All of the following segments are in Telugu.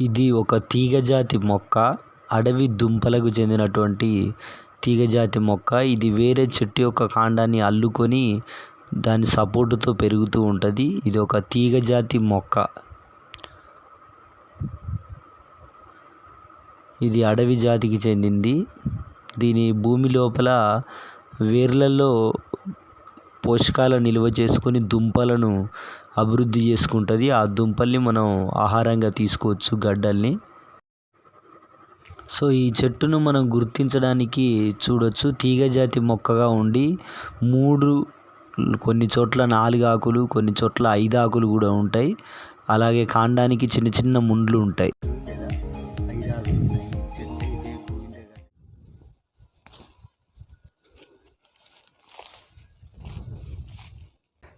ఇది ఒక తీగజాతి మొక్క. అడవి దుంపలకు చెందినటువంటి తీగజాతి మొక్క. ఇది వేరే చెట్టు యొక్క కాండాన్ని అల్లుకొని దాని సపోర్టుతో పెరుగుతూ ఉంటుంది. ఇది ఒక తీగజాతి మొక్క. ఇది అడవి జాతికి చెందింది. దీని భూమి లోపల వేర్లలో పోషకాలను నిల్వ చేసుకొని దుంపలను అభివృద్ధి చేసుకుంటుంది. ఆ దుంపల్ని మనం ఆహారంగా తీసుకోవచ్చు, గడ్డల్ని. సో ఈ చెట్టును మనం గుర్తించడానికి చూడొచ్చు, తీగజాతి మొక్కగా ఉండి కొన్ని చోట్ల 4 ఆకులు, కొన్ని చోట్ల 5 ఆకులు కూడా ఉంటాయి. అలాగే కాండానికి చిన్న చిన్న ముండ్లు ఉంటాయి.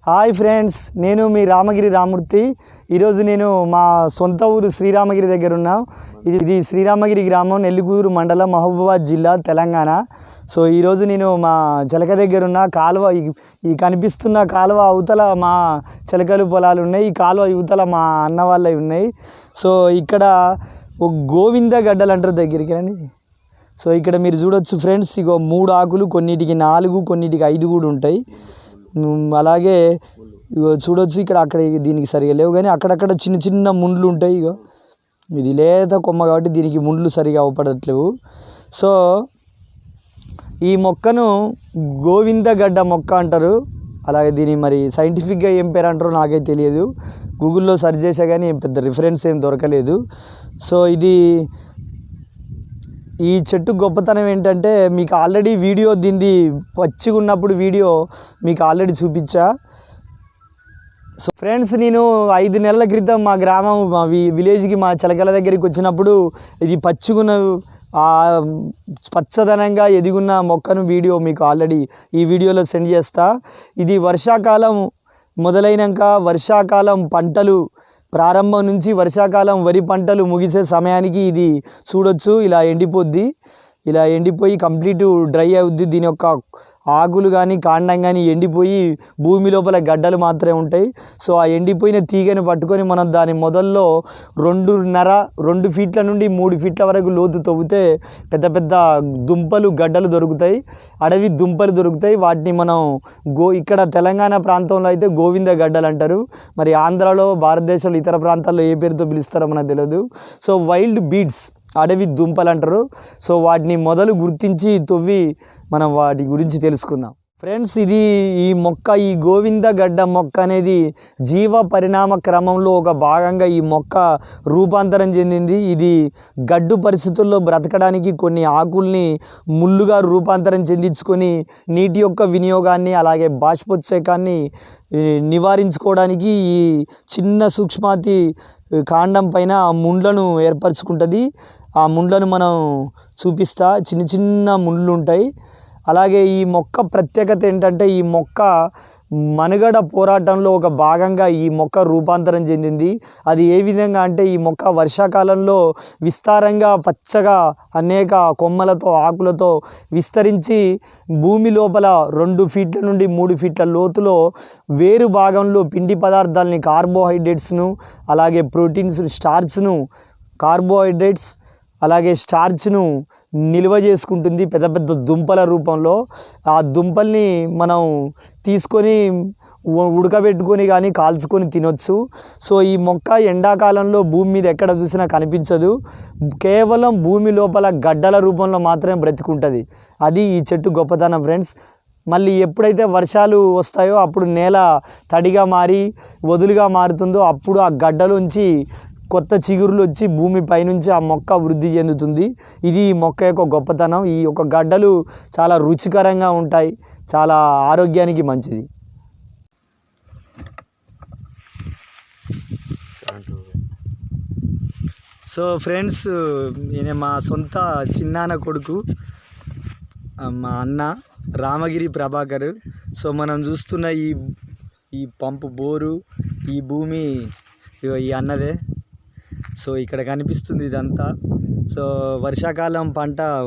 హాయ్ ఫ్రెండ్స్, నేను మీ రామగిరి రామూర్తి. ఈరోజు నేను మా సొంత ఊరు శ్రీరామగిరి దగ్గర ఉన్నా. ఇది శ్రీరామగిరి గ్రామం, నెల్లికూరు మండలం, మహబూబాబాద్ జిల్లా, తెలంగాణ. సో ఈరోజు నేను మా చిలక దగ్గర ఉన్న కాలువ, ఈ కనిపిస్తున్న కాలువ అవతల మా చిలకలు పొలాలు ఉన్నాయి. ఈ కాలువ యువతల మా అన్న వాళ్ళవి ఉన్నాయి. సో ఇక్కడ ఒక గోవింద గడ్డలు అంటారు, దగ్గరికి రండి. సో ఇక్కడ మీరు చూడొచ్చు ఫ్రెండ్స్, ఇగో 3 ఆకులు, కొన్నిటికి 4, కొన్నిటికి 5 కూడా ఉంటాయి. అలాగే ఇగో చూడొచ్చు, అక్కడ దీనికి సరిగా లేవు, కానీ అక్కడక్కడ చిన్న చిన్న ముండ్లు ఉంటాయి. ఇగో ఇది లేత కొమ్మ కాబట్టి దీనికి ముండ్లు సరిగా అవపడట్లేవు. సో ఈ మొక్కను గోవిందగడ్డ మొక్క అంటారు. అలాగే దీని మరి సైంటిఫిక్గా ఏం పేరు అంటారో నాకైతే తెలియదు. గూగుల్లో సెర్చ్ చేసా కానీ పెద్ద రిఫరెన్స్ ఏం దొరకలేదు. సో ఈ చెట్టు గొప్పతనం ఏంటంటే, మీకు ఆల్రెడీ వీడియో దీన్ని పచ్చిగా ఉన్నప్పుడు వీడియో మీకు ఆల్రెడీ చూపించా. సో ఫ్రెండ్స్, నేను 5 నెలల క్రితం మా గ్రామం, మా విలేజ్కి, మా చిలకల దగ్గరికి వచ్చినప్పుడు ఇది పచ్చిగున్న పచ్చదనంగా ఎదిగున్న మొక్కను వీడియో మీకు ఆల్రెడీ ఈ వీడియోలో సెండ్ చేస్తా. ఇది వర్షాకాలం మొదలైనాక, వర్షాకాలం పంటలు ప్రారంభం నుంచి వర్షాకాలం వరి పంటలు ముగిసే సమయానికి ఇది చూడొచ్చు, ఇలా ఎండిపోద్ది. ఇలా ఎండిపోయి కంప్లీట్ డ్రై అవుద్ది. దీని యొక్క ఆకులు కానీ కాండం కానీ ఎండిపోయి భూమి లోపల గడ్డలు మాత్రమే ఉంటాయి. సో ఆ ఎండిపోయిన తీగని పట్టుకొని మనం దాని మొదల్లో 2 ఫీట్ల నుండి 3 ఫీట్ల వరకు లోతు తవ్వితే పెద్ద పెద్ద దుంపలు, గడ్డలు దొరుకుతాయి. అడవి దుంపలు దొరుకుతాయి. వాటిని మనం ఇక్కడ తెలంగాణ ప్రాంతంలో అయితే గోవింద గడ్డలు అంటారు. మరి ఆంధ్రాలో, భారతదేశంలో ఇతర ప్రాంతాల్లో ఏ పేరుతో పిలుస్తారో మనకు తెలియదు. సో వైల్డ్ బీడ్స్, అడవి దుంపలు అంటారు. సో వాటిని మొదలు గుర్తించి తవ్వి మనం వాటి గురించి తెలుసుకుందాం. ఫ్రెండ్స్, ఈ మొక్క, ఈ గోవిందగడ్డ మొక్క అనేది జీవ పరిణామ క్రమంలో ఒక భాగంగా ఈ మొక్క రూపాంతరం చెందింది. ఇది గడ్డు పరిస్థితుల్లో బ్రతకడానికి కొన్ని ఆకుల్ని ముళ్ళుగా రూపాంతరం చెందించుకొని నీటి యొక్క వినియోగాన్ని, అలాగే బాష్పోత్సేకాన్ని నివారించుకోవడానికి ఈ చిన్న సూక్ష్మాతి కాండం పైన ముండ్లను ఏర్పరచుకుంటుంది. ఆ ముండ్లను మనం చూపిస్తా. చిన్న చిన్న ముండ్లు ఉంటాయి. అలాగే ఈ మొక్క ప్రత్యేకత ఏంటంటే, ఈ మొక్క మనుగడ పోరాటంలో ఒక భాగంగా ఈ మొక్క రూపాంతరం చెందింది. అది ఏ విధంగా అంటే, ఈ మొక్క వర్షాకాలంలో విస్తారంగా పచ్చగా అనేక కొమ్మలతో, ఆకులతో విస్తరించి భూమి లోపల 2 ఫీట్ల నుండి 3 ఫీట్ల లోతులో వేరు భాగంలో పిండి పదార్థాలని, కార్బోహైడ్రేట్స్ను, అలాగే ప్రోటీన్స్, స్టార్చ్ను, కార్బోహైడ్రేట్స్ అలాగే స్టార్చ్ను నిల్వ చేసుకుంటుంది పెద్ద పెద్ద దుంపల రూపంలో. ఆ దుంపల్ని మనం తీసుకొని ఉడకబెట్టుకొని కానీ కాల్చుకొని తినొచ్చు. సో ఈ మొక్క ఎండాకాలంలో భూమి మీద ఎక్కడ చూసినా కనిపించదు. కేవలం భూమి లోపల గడ్డల రూపంలో మాత్రమే బ్రతికుంటుంది. అది ఈ చెట్టు గొప్పతనం ఫ్రెండ్స్. మళ్ళీ ఎప్పుడైతే వర్షాలు వస్తాయో అప్పుడు నేల తడిగా మారి వదులుగా మారుతుందో అప్పుడు ఆ గడ్డలోంచి కొత్త చిగురులు వచ్చి భూమి పైనుంచి ఆ మొక్క వృద్ధి చెందుతుంది. ఇది ఈ మొక్క యొక్క గొప్పతనం. ఈ యొక్క గడ్డలు చాలా రుచికరంగా ఉంటాయి, చాలా ఆరోగ్యానికి మంచిది. సో ఫ్రెండ్స్, ఈయన మా సొంత చిన్నాన్న కొడుకు, మా అన్న రామగిరి ప్రభాకర్. సో మనం చూస్తున్న ఈ పంపు బోరు, ఈ భూమి ఈ అన్నదే. సో ఇక్కడ కనిపిస్తుంది ఇదంతా. సో వర్షాకాలం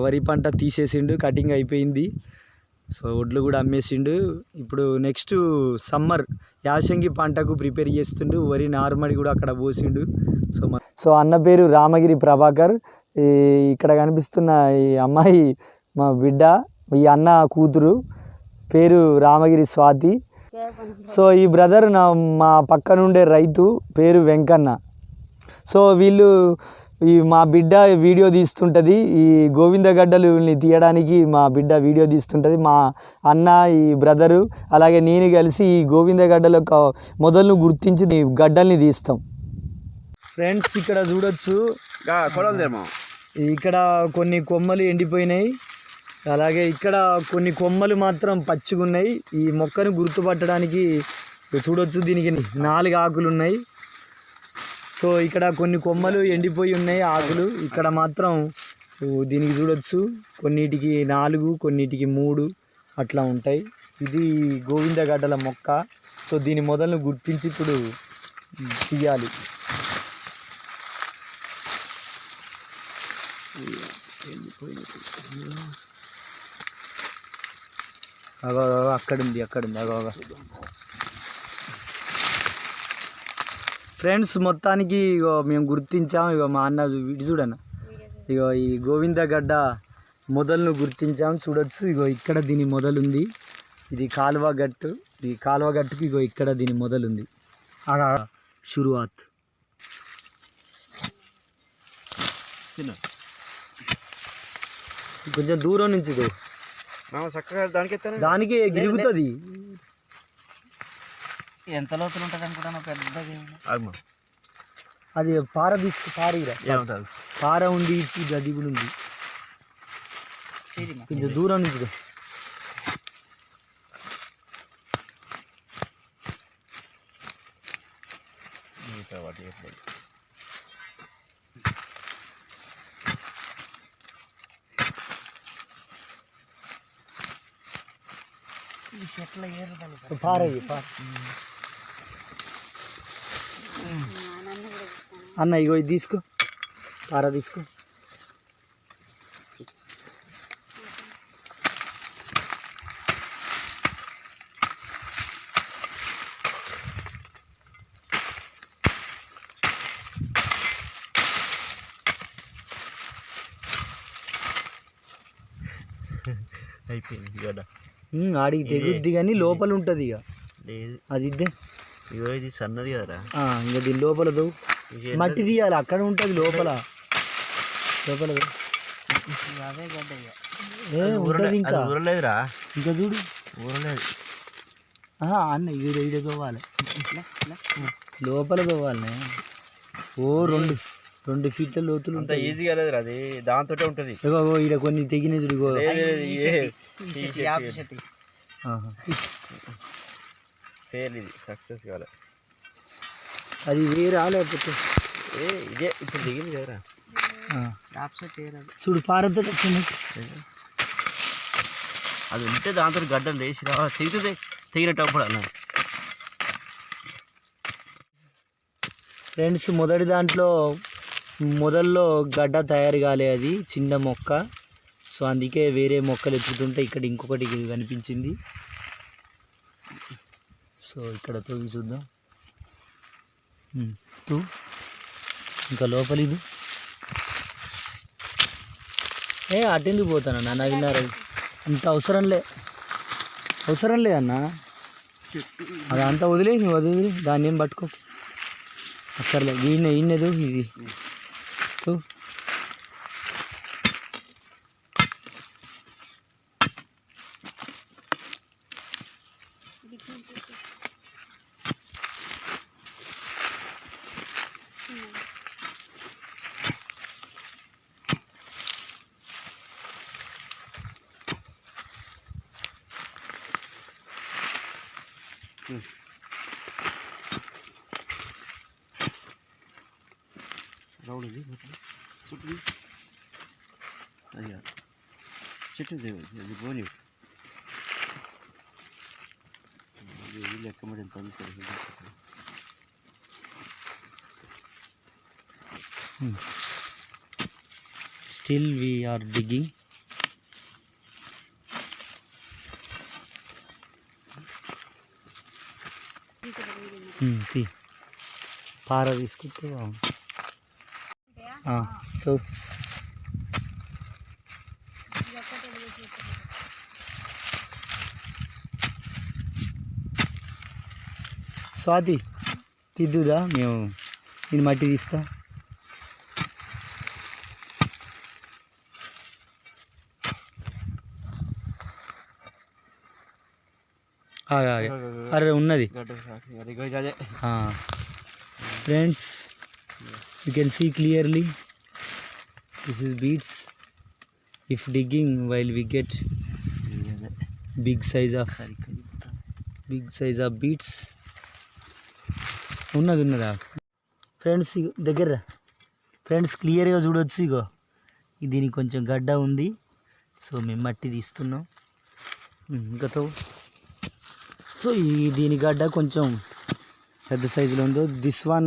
వరి పంట తీసేసిండు, కటింగ్ అయిపోయింది. సో ఒడ్లు కూడా అమ్మేసిండు. ఇప్పుడు నెక్స్ట్ సమ్మర్ యాసంగి పంటకు ప్రిపేర్ చేస్తుండు. వరి నార్మడి కూడా అక్కడ పోసిండు. సో అన్న పేరు రామగిరి ప్రభాకర్. ఇక్కడ కనిపిస్తున్న ఈ అమ్మాయి మా బిడ్డ, ఈ అన్న కూతురు పేరు రామగిరి స్వాతి. సో ఈ బ్రదర్ మా పక్కనుండే రైతు పేరు వెంకన్న. సో వీళ్ళు మా బిడ్డ వీడియో తీస్తుంటుంది. ఈ గోవిందగడ్డలుని తీయడానికి మా బిడ్డ వీడియో తీస్తుంటుంది. మా అన్న ఈ బ్రదరు అలాగే నేను కలిసి ఈ గోవిందగడ్డల మొదలను గుర్తించి ఈ గడ్డల్ని తీస్తాం. ఫ్రెండ్స్ ఇక్కడ చూడొచ్చు, ఇక్కడ కొన్ని కొమ్మలు ఎండిపోయినాయి, అలాగే ఇక్కడ కొన్ని కొమ్మలు మాత్రం పచ్చిగా ఉన్నాయి. ఈ మొక్కను గుర్తుపట్టడానికి చూడొచ్చు, దీనికి 4 ఆకులు ఉన్నాయి. సో ఇక్కడ కొన్ని కొమ్మలు ఎండిపోయి ఉన్నాయి ఆకులు, ఇక్కడ మాత్రం దీనికి చూడొచ్చు కొన్నిటికి 4 కొన్నిటికి 3 అట్లా ఉంటాయి. ఇది గోవిందగడ్డల మొక్క. సో దీని మొదలను గుర్తించి ఇప్పుడు తీయాలి. అక్కడుంది అగో. ఫ్రెండ్స్ మొత్తానికి ఇగో మేము గుర్తించాం. ఇగో మా అన్న ఇటు చూడన్న, ఇగో ఈ గోవిందగడ్డ మొదలను గుర్తించాం. చూడొచ్చు, ఇగో ఇక్కడ దీని మొదలుంది. ఇది కాలువ గట్టు, ఈ కాలువ గట్టుకు ఇగో ఇక్కడ దీని మొదలుంది. షురువాత్. కొంచెం దూరం నుంచి చక్కగా దానికి గిరుగుతుంది. ఎంత లోతులు ఉంటుంది అనుకుంటాను పెద్దగా. అది పార పార ఉంది, అది కూడా ఉంది. కొంచెం దూరం నుంచి అన్న ఇగో ఇది తీసుకో, పార తీసుకో. అయిపోయింది కదా, ఆడికి తెగుద్ది కానీ లోపల ఉంటుంది. ఇక అది ఇద్దే, ఇగో ఇది సన్నది కదరా. ఇంకా దీని లోపల మట్టి తీయాలి, అక్కడ ఉంటుంది లోపల. ఉంటుంది ఇంకా ఊరలేదురా, ఇంకా చూడు ఊరలేదు. అన్న ఈడ తోవాలి, లోపల తోవాలి. ఓ 2 ఫీట్ల లోతులు అంత ఈజీగా లేదురా, అది దాంతో ఉంటుంది. ఈడ కొన్ని తెగిన చూడు. ఫెయిల్, ఇది సక్సెస్ కాలే. అది వేరే లేకపోతే ఇదే ఇప్పుడు దిగింది కదరా. చూడు పారతో వచ్చింది. అది ఉంటే దాంతో గడ్డలు లేచి తెగితే తెగినప్పుడు అన్న. ఫ్రెండ్స్ మొదటి దాంట్లో మొదల్లో గడ్డ తయారు కాలే, అది చిన్న మొక్క. సో అందుకే వేరే మొక్కలు ఎత్తుతుంటే ఇక్కడ ఇంకొకటి కనిపించింది. సో ఇక్కడ తోగి చూద్దాం. ఇంకా లోపలి ఇది అటెందుకు పోతానన్నా, నవ్వినారు. ఇంత అవసరం లేదన్నా, అదంతా వదిలే దాన్ని ఏం పట్టుకో అక్కర్లే. ఈయనదు ఇది రౌండ్ ఇది చుట్టూ అయ్యా చెట్టు అది పోనీ వీళ్ళు ఎక్కమని తగ్గుతుంది. Still we are digging. తీ పార తీసుకుంటే తో స్వాతి తిద్దుదా మేము నేను మట్టి తీస్తా. అరే ఉన్నది friends, you can see clearly this is beets. If digging while we get big size of beets. ఉన్నదా ఫ్రెండ్స్? దగ్గర ఫ్రెండ్స్ క్లియర్గా చూడొచ్చు. ఇగో దీనికి కొంచెం గడ్డ ఉంది, సో మేము మట్టి తీస్తున్నాం ఇంకతో. సో దీని గడ్డ కొంచెం పెద్ద సైజులో ఉందో. దిస్ వన్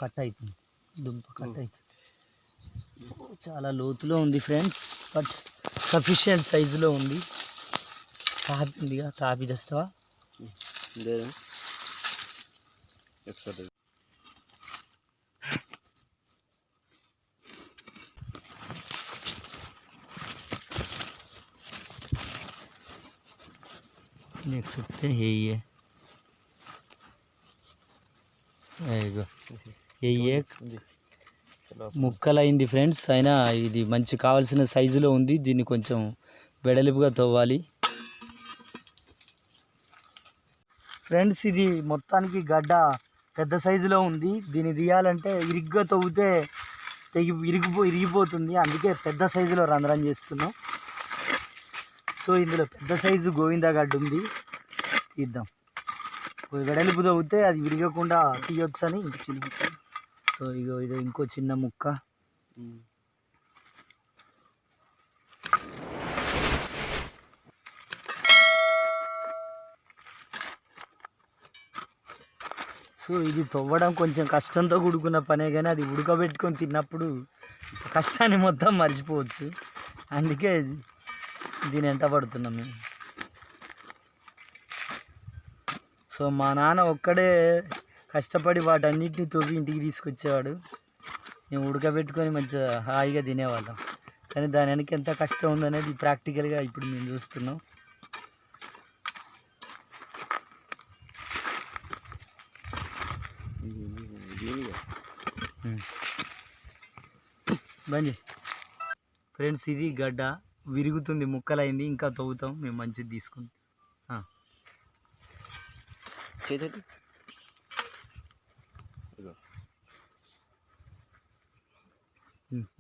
కట్ అవుతుంది, దుంప కట్ అవుతుంది. చాలా లోతులో ఉంది ఫ్రెండ్స్, బట్ సఫిషియంట్ సైజులో ఉంది. తాపి ఉందిగా, తాపి తెస్తావా? देख सकते हैं यही है, यही एक ముక్కలైంది ఫ్రెండ్స్. అయినా ఇది మంచి కావాల్సిన సైజులో ఉంది. దీన్ని కొంచెం వెడల్పుగా తవ్వాలి ఫ్రెండ్స్. ఇది మొత్తానికి గడ్డ పెద్ద సైజులో ఉంది. దీన్ని తీయాలంటే ఇరుగ్గా తవ్వితే ఇరిగిపోతుంది. అందుకే పెద్ద సైజులో రంధ్రం చేస్తున్నాం. సో ఇందులో పెద్ద సైజు గోవిందా గడ్డ ఉంది, తీద్దాం. వెడల్పు తవ్వితే అది విరగకుండా తీయొచ్చని. సో ఇది ఇంకో చిన్న ముక్క. సో ఇది తవ్వడం కొంచెం కష్టంతో కూడుకున్న పనే, కానీ అది ఉడకబెట్టుకొని తిన్నప్పుడు కష్టాన్ని మొత్తం మర్చిపోవచ్చు. అందుకే దీని వెంట పడుతున్నాం మేము. సో మా నాన్న ఒక్కడే కష్టపడి వాటన్నిటిని తవ్వి ఇంటికి తీసుకొచ్చేవాడు. మేము ఉడకబెట్టుకొని మంచిగా హాయిగా తినేవాళ్ళం. కానీ దాని వెనక ఎంత కష్టం ఉందనేది ప్రాక్టికల్గా ఇప్పుడు మేము చూస్తున్నాం. బండి ఫ్రెండ్స్, ఇది గడ్డ విరుగుతుంది, ముక్కలైంది. ఇంకా తవ్వుతాం మేము, మంచిది తీసుకుంటాం.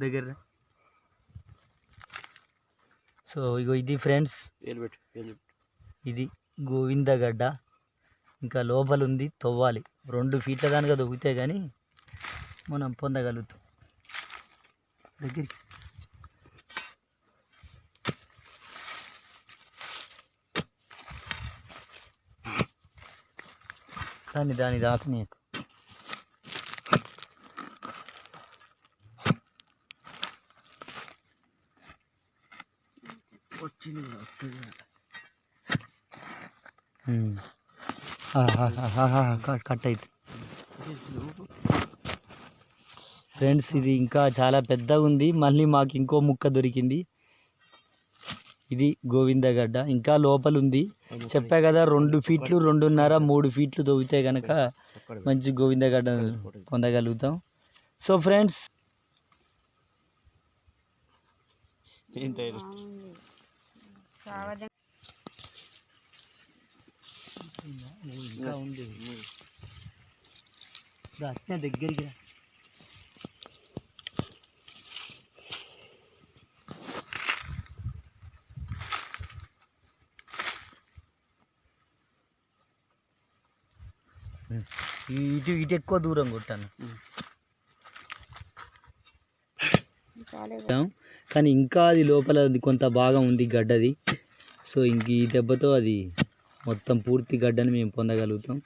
దగ్గర. సో ఇది ఫ్రెండ్స్, ఇది గోవిందా గడ్డ. ఇంకా లోపల ఉంది, తవ్వాలి. 2 ఫీట్ల దానిగా తవ్వితే కానీ మనం పొందగలుగుతాం. దగ్గరికి దాని దాకని కట్ అయితే ఫ్రెండ్స్, ఇది ఇంకా చాలా పెద్దగా ఉంది. మళ్ళీ మాకు ఇంకో ముక్క దొరికింది. ఇది గోవిందా గడ్డ, ఇంకా లోపల ఉంది. చెప్పా కదా 2 ఫీట్లు 2.5 3 ఫీట్లు తవ్వితే కనుక మంచి గోవిందా గడ్డ పొందగలుగుతాం. సో ఫ్రెండ్స్, ఇంకా ఉంది అట్నే దగ్గరికి. ఇటు ఎక్కువ దూరం కొట్టాను, కానీ ఇంకా అది లోపల కొంత భాగం ఉంది గడ్డది. సో ఇంక ఈ దెబ్బతో అది మొత్తం పూర్తి గడ్డని మేము పొందగలుగుతాం.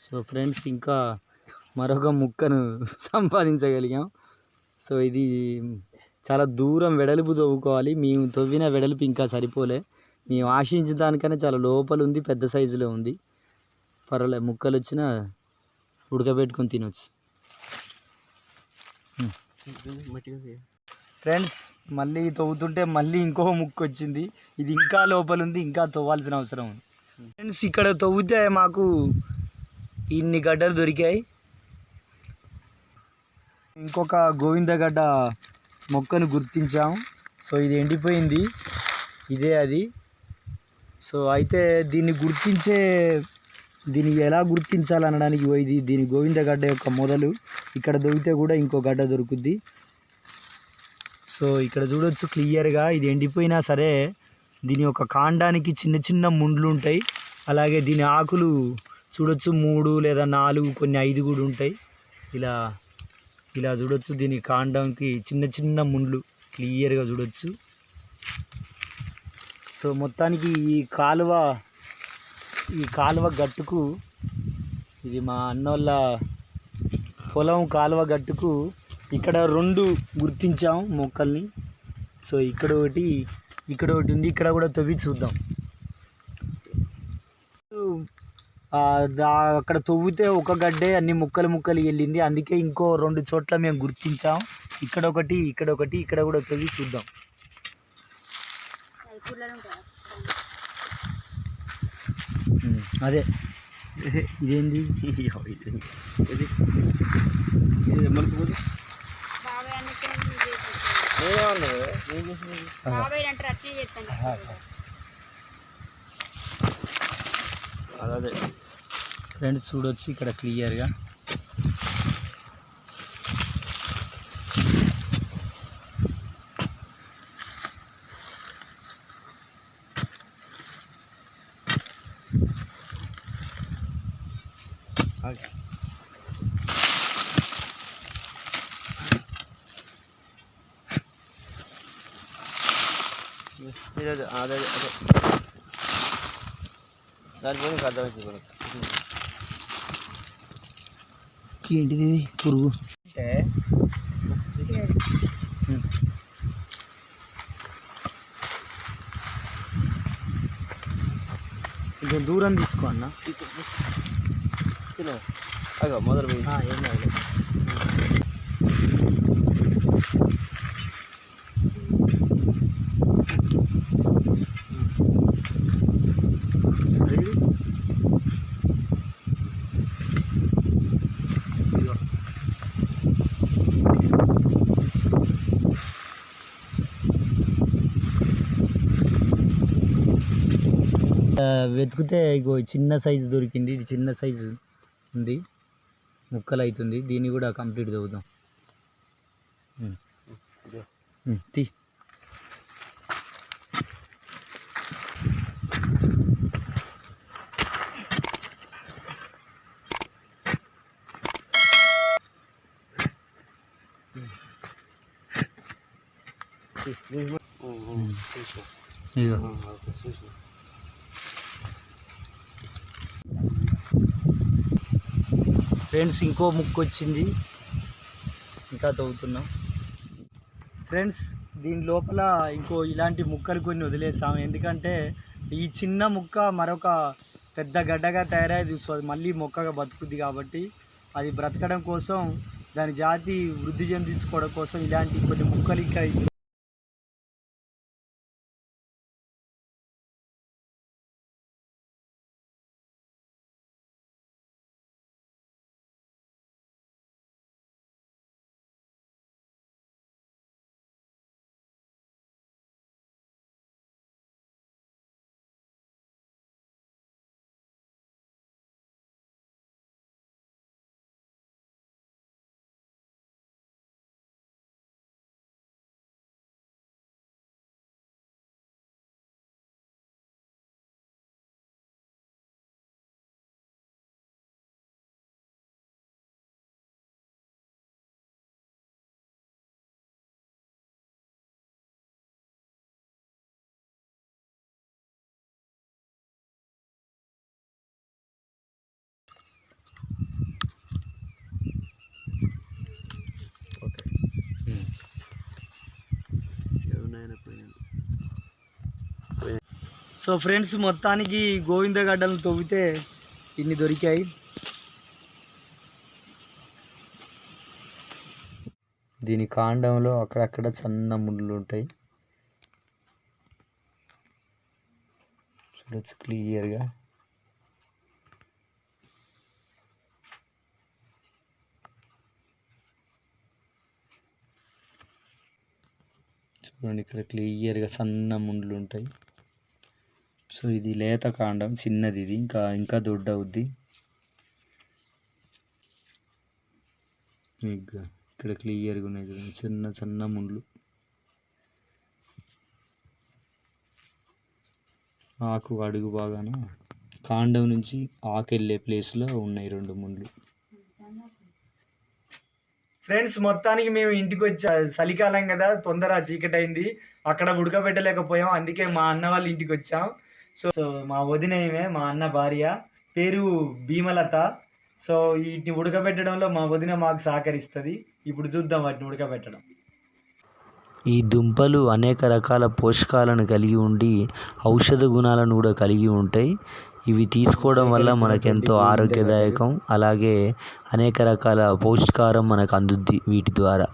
సో ఫ్రెండ్స్ ఇంకా మరొక ముక్కను సంపాదించగలిగాం. సో ఇది చాలా దూరం వెడల్పు తవ్వుకోవాలి. మేము తవ్విన వెడల్పు ఇంకా సరిపోలే. మేము ఆశించిన దానికన్నా చాలా లోపల ఉంది, పెద్ద సైజులో ఉంది. పర్వాలేదు, ముక్కలు వచ్చినా ఉడకబెట్టుకొని తినొచ్చు. ఫ్రెండ్స్ మళ్ళీ తవ్వుతుంటే మళ్ళీ ఇంకో ముక్క వచ్చింది. ఇది ఇంకా లోపల ఉంది, ఇంకా తవ్వాల్సిన అవసరం ఉంది. ఫ్రెండ్స్ ఇక్కడ తవ్వితే మాకు ఇన్ని గడ్డలు దొరికాయి. ఇంకొక గోవిందగడ్డ మొక్కను గుర్తించాము. సో ఇది ఎండిపోయింది, ఇదే అది. సో అయితే దీన్ని ఎలా గుర్తించాలనడానికి దీని గోవిందగడ్డ యొక్క మొదలు. ఇక్కడ దొరికితే కూడా ఇంకో గడ్డ దొరుకుద్ది. సో ఇక్కడ చూడొచ్చు క్లియర్గా, ఇది ఎండిపోయినా సరే దీని యొక్క కాండానికి చిన్న చిన్న ముండ్లు ఉంటాయి. అలాగే దీని ఆకులు చూడొచ్చు 3 లేదా 4, కొన్ని 5 కూడా ఉంటాయి. ఇలా చూడొచ్చు, దీని కాండానికి చిన్న చిన్న ముండ్లు క్లియర్గా చూడొచ్చు. సో మొత్తానికి ఈ కాలువ గట్టుకు, ఇది మా అన్నోళ్ళ పొలం కాలువ గట్టుకు ఇక్కడ 2 గుర్తించాము మొక్కల్ని. సో ఇక్కడ ఒకటి ఉంది. ఇక్కడ కూడా తవ్వి చూద్దాం. అక్కడ తవ్వితే ఒక గడ్డే అన్ని ముక్కలు వెళ్ళింది. అందుకే ఇంకో 2 చోట్ల మేము గుర్తించాం. ఇక్కడ ఒకటి, ఇక్కడ కూడా తవ్వి చూద్దాం. అదే ఇదేంది? అదే ఫ్రెండ్స్ చూడొచ్చు ఇక్కడ క్లియర్గా. అదే దాని పోయి అర్థమైంది. ఏంటిది పురుగు? కొంచెం దూరం తీసుకో అన్న. అగో మొదలు పోయి ఏం కాదు. వెతికితే ఇగో చిన్న సైజు దొరికింది. ఇది చిన్న సైజు ఉంది, ముక్కలు అవుతుంది. దీన్ని కూడా కంప్లీట్ చదువుదాం. తీ ఇగో ఫ్రెండ్స్ ఇంకో ముక్క వచ్చింది, ఇంకా తవ్వుతున్నాం. ఫ్రెండ్స్ దీని లోపల ఇంకో ఇలాంటి ముక్కలు కొన్ని వదిలేస్తాం. ఎందుకంటే ఈ చిన్న ముక్క మరొక పెద్ద గడ్డగా తయారయ్యేది మళ్ళీ మొక్కగా బతుకుద్ది. కాబట్టి అది బ్రతకడం కోసం, దాని జాతి వృద్ధి చెందించుకోవడం కోసం ఇలాంటి కొన్ని ముక్కలు ఇంకా సో ఫ్రెండ్స్, మొత్తానికి గోవిందగడ్డలను తవ్వితే ఇన్ని దొరికాయి. దీని కాండంలో అక్కడక్కడ సన్న ముళ్ళు ఉంటాయి, చూడొచ్చు క్లియర్గా. చూడండి, ఇక్కడ క్లియర్గా సన్న ముళ్ళు ఉంటాయి. సో ఇది లేత కాండం, చిన్నది, ఇది ఇంకా ఇంకా దొడ్డ అవుద్ది. ఇక్కడ క్లియర్గా ఉన్నాయి చూడండి, చిన్న చిన్న ముళ్ళు. ఆకు అడుగు బాగాన కాండం నుంచి ఆకు వెళ్ళే ప్లేస్లో ఉన్నాయి 2 ముళ్ళు. ఫ్రెండ్స్, మొత్తానికి మేము ఇంటికి వచ్చా. చలికాలం కదా, తొందర చీకటి అయింది, అక్కడ ఉడకబెట్టలేకపోయాం, అందుకే మా అన్న వాళ్ళ ఇంటికి వచ్చాం. సో మా వదిన ఈమె, మా అన్న భార్య, పేరు భీమలత. సో వీటిని ఉడకబెట్టడంలో మా వదిన మాకు సహకరిస్తుంది. ఇప్పుడు చూద్దాం వాటిని ఉడకబెట్టడం. ఈ దుంపలు అనేక రకాల పోషకాలను కలిగి ఉండి ఔషధ గుణాలను కూడా కలిగి ఉంటాయి. ఇవి తీసుకోవడం వల్ల మనకెంతో ఆరోగ్యదాయకం, అలాగే అనేక రకాల పౌష్టికారం మనకు అందుద్ది వీటి ద్వారా.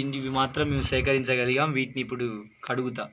ఇవి మాత్రం మేము సేకరించగలిగాం. వీటిని ఇప్పుడు కడుగుతా.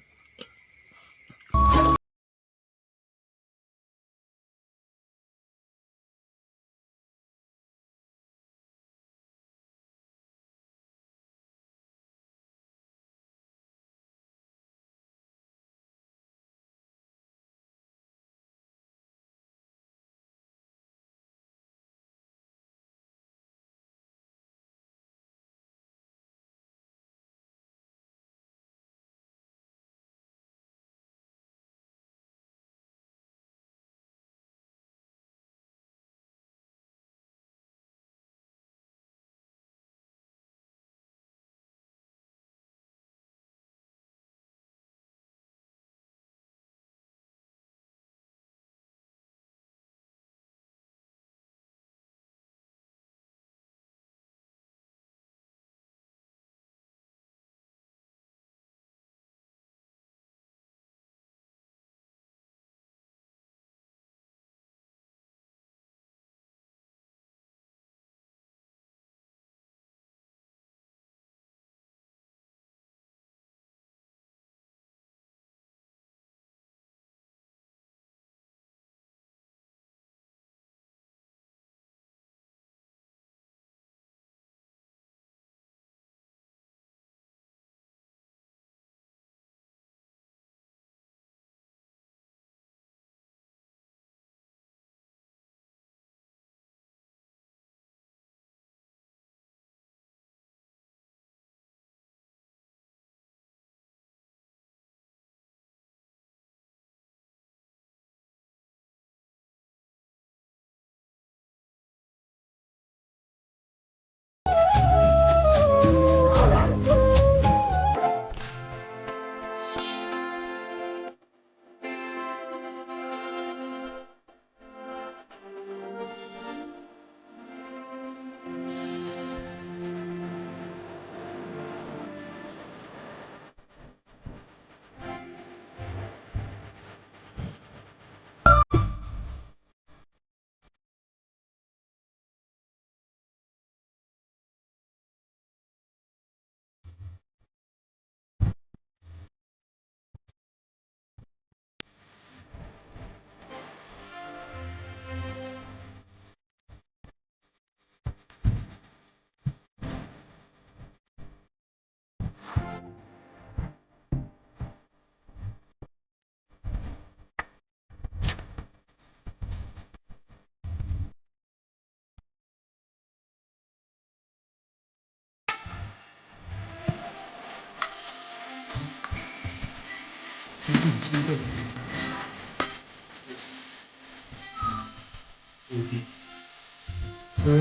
So,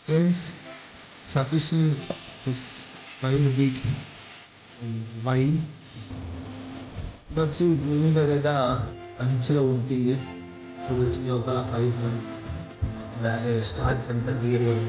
friends, sufficient is very big wine. But you bring the until the original yoga hyphen that starts and the real.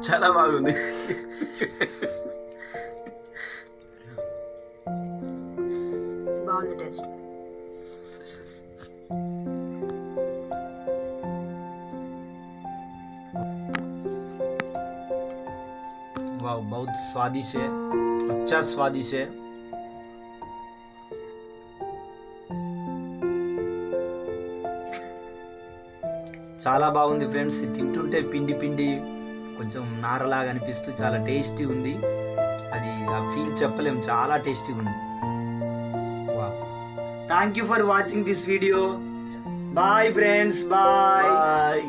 చాలా బాగుంది. బాగుంది టేస్ట్. वाह बहुत स्वादिष्ट है, अच्छा स्वादिष्ट है. చాలా బాగుంది ఫ్రెండ్స్. తింటుంటే పిండి పిండి కొంచెం నారలాగా అనిపిస్తూ చాలా టేస్టీ ఉంది. అది ఆ ఫీల్ చెప్పలేం, చాలా టేస్టీగా ఉంది. Thank you for watching this video. Bye friends, bye.